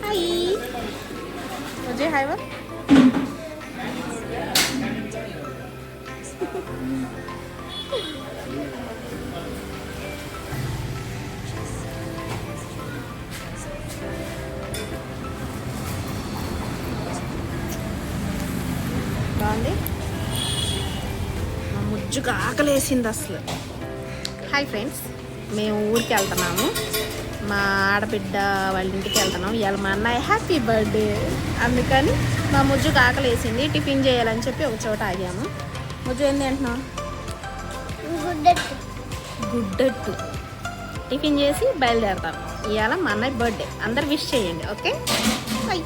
Hi मुझे हाय वो బాగుంది మా ముజ్జుకు ఆకలేసింది అసలు. హాయ్ ఫ్రెండ్స్, మేము ఊరికి వెళ్తున్నాము, మా ఆడబిడ్డ వాళ్ళ ఇంటికి వెళ్తున్నాం. ఇవాళ మా అన్నయ్య హ్యాపీ బర్త్డే, అందుకని మా ముజ్జుకు ఆకలేసింది. టిఫిన్ చేయాలని చెప్పి ఒక చోట ఆగాము. ముజ్జు ఏంది అంటున్నావు? గుడ్డట్టు టిఫిన్ చేసి బయలుదేరతాం. ఇవాళ మా అన్నయ్య బర్త్డే, అందరు విష్ చేయండి. Okay, by.